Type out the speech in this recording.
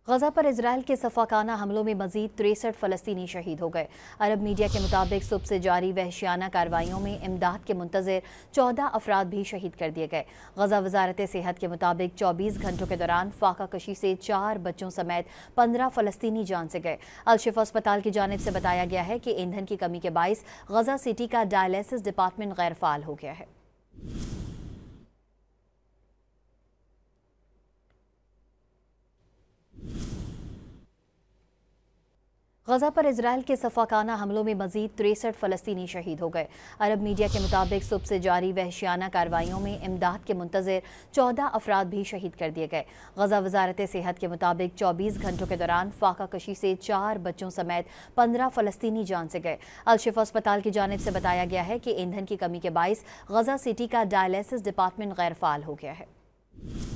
गजा पर इजराइल के सफाकाना हमलों में मजीद 63 फलस्तीनी शहीद हो गए। अरब मीडिया के मुताबिक सुबह से जारी वहशियाना कार्रवाइयों में इमदाद के मुंतजर 14 अफराद भी शहीद कर दिए गए। गजा वजारत सेहत के मुताबिक 24 घंटों के दौरान फाका कशी से 4 बच्चों समेत 15 फलस्तीनी जान से गए। अल-शिफा अस्पताल की जानिब से बताया गया है कि ईंधन की कमी के बाइस गजा सिटी का डायलिसिस डिपार्टमेंट गैर फाल हो गया है। गजा पर इजराइल के सफाकाना हमलों में मजीद 63 फलस्तीनी शहीद हो गए। अरब मीडिया के मुताबिक सुबह से जारी वहशियाना कार्रवाइयों में इमदाद के मुंतजर 14 अफराद भी शहीद कर दिए गए। गजा वजारत सेहत के मुताबिक 24 घंटों के दौरान फाका कशी से 4 बच्चों समेत 15 फलस्तीनी जान से गए। अल-शिफा अस्पताल की जानिब से बताया गया है कि ईंधन की कमी के बाइस गजा सिटी का डायलिसिस डिपार्टमेंट गैर फाल हो गया है।